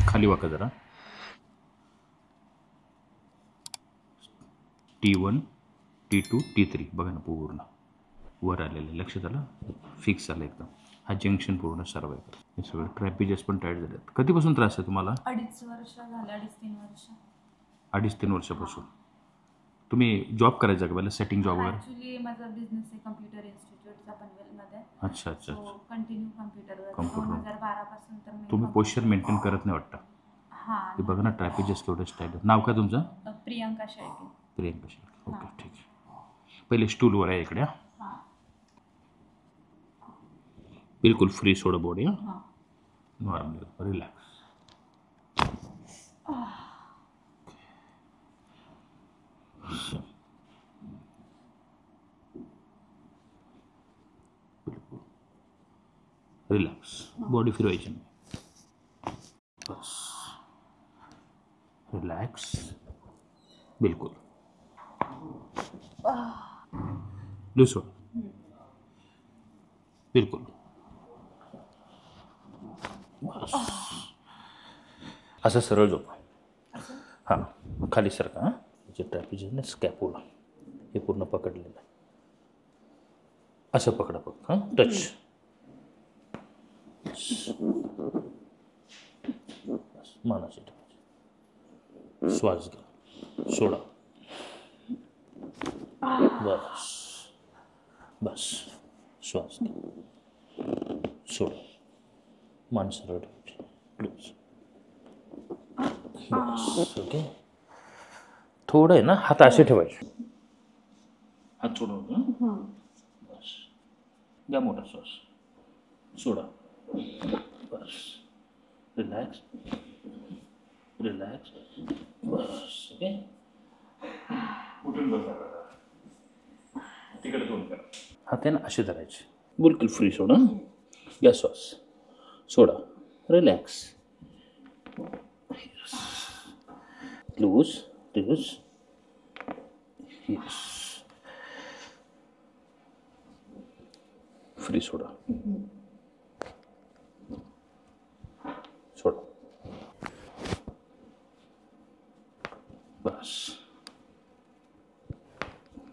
खाली वाका जरा. T1 T2 T3 बघा ना पूर्ण वर आलेलं लक्षात आलं. फिक्स झालं एकदम. हा जंक्शन पूर्ण सर्व आहे. हे सगळं ट्रॅपिजेस पण टाईट झाले. कधीपासून त्रास आहे तुम्हाला? 2.5 वर्ष झाले. 2.5-3 वर्ष. 2.5-3 वर्षापासून. तुम्ही जॉब करायचा का पहिला सेटिंग जॉब वगैरे? ॲक्च्युली माझा बिझनेस आहे कम्प्युटर इन्स्टिट्यूटचा पनवेलमध्ये. अच्छा अच्छा. कंटिन्यू कम्प्युटरवर. कम्प्युटर 2012 पासून तर मी. तुम्ही पोश्चर मेंटेन करत नाही वाटतं. हां. ते बघा ना ट्रॅपिजेस केवढं स्टाईल. नाव काय तुमचं? प्रियंका शेळके. प्रियंका शेळके. ओके ठीक आहे. पहिले स्टूलवर आहे इकडे. हां. बिलकुल फ्री सोडा बॉडी. हां. Normal relax. रिलॅक्स. बॉडी फिरवायची नाही. बस रिलॅक्स. बिलकुल लूज बिलकुल. बस असं सरळ झोपा. हां खाली सरका. हां जे ट्रॅपिजेस स्कॅपुला हे पूर्ण पकडलेलं आहे. असं पकडा फक्त. हां टच. मानाची ठेवायची. श्वास घ्या. सोडा. बस बस. श्वास घ्या. सोडा. मान सरळ ठेवायची. क्लोज. बस ओके. थोडं आहे ना हात असे ठेवायचे. हात थोडं. बस घ्या मोठा श्वास. सोडा. बस रिलॅक्स. रिलॅक्स. बस ओके. उठून बसा. तिकडे तोंड करा. हात आहे ना असे धरायचे. बिलकुल फ्री सोडा. घ्या श्वास. सोडा. Relax. Loose loose. Yes. Free सोडा. सोडा. बस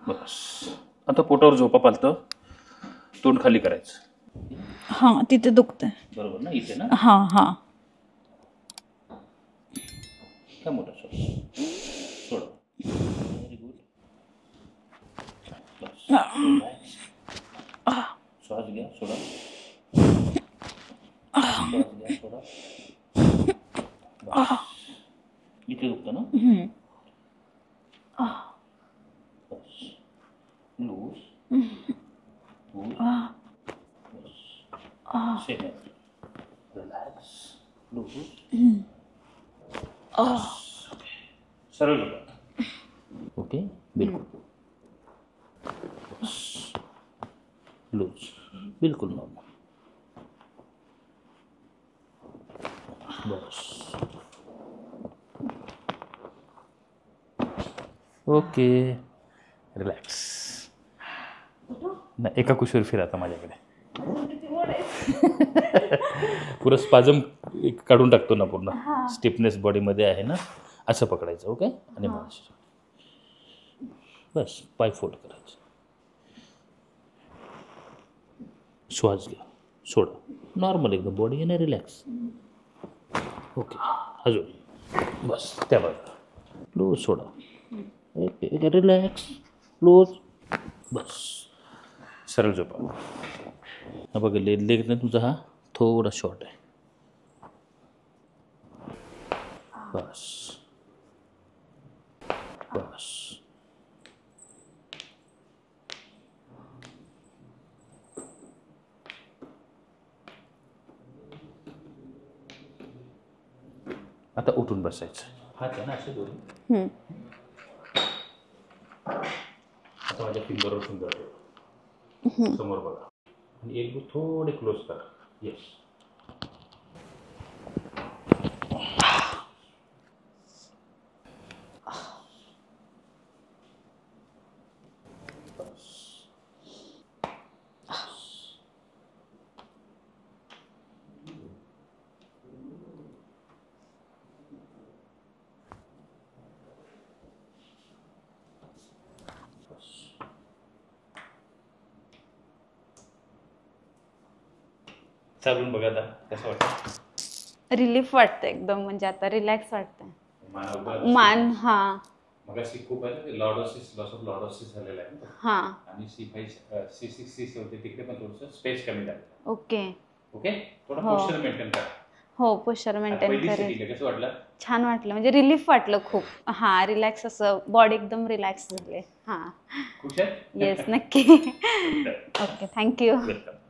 बस. आता पोटावर झोपा पालतं. तोंड खाली करायचं. हां तिथे दुखतंय. बरोबर ना इथे ना. हां हां. काय मोठा श्वास. सोडा. Very good. बस रिलॅक्स. श्वास घ्या. सोडा. श्वास घ्या. सोडा. बस. इथे दुखतं ना. बस लूज. रिलॅक्स. लूज. सरळ झोपा. ओके बिलकुल. लूज. बिलकुल नॉर्मल. बस ओके. रिलॅक्स. नाही एका कुशीवर फिरा आता माझ्याकडे. पुरं स्पाझम काढून टाकतो ना पूर्ण. स्टिफनेस बॉडीमध्ये आहे ना. असं पकडायचं. ओके. आणि बस पाय फोल्ड करायचं. श्वास घ्या. सोडा. नॉर्मल एकदम बॉडी आहे ना. रिलॅक्स. ओके अजून. बस त्या बाजूला. लूज. सोडा. Okay relax. लूज. बस सरळ झोपा. हा बघा लेग नाही तुमचा. हा थोडा शॉर्ट आहे. बस बस. आता उठून बसायचं. हात आहे ना असे दोन्ही. आता माझ्या फिंगरवर फिंगर समोर बघा. आणि एक थोडे क्लोज करा. येस. चालून बघा आता कसं वाटतं. रिलीफ वाटतं एकदम, म्हणजे आता रिलॅक्स वाटतंय. मान मान हा मग खूप आहे लॉर्डोसिस, लॉस ऑफ लॉर्डोसिस झालेला आहे हा. आणि C5 C6 C7 तिकडे पण थोडंसं स्पेस कमी झालं. ओके ओके, थोडं हो. पोस्चर मेंटेन करा. हो, पोश्चर मेंटेन पहिली करेल. सिटिंग कसं वाटलं? छान वाटलं, म्हणजे रिलीफ वाटलं खूप. हा, रिलॅक्स, असं बॉडी एकदम रिलॅक्स झाले. हा. खुश आहे? येस, नक्की. Okay, thank you. वेलकम.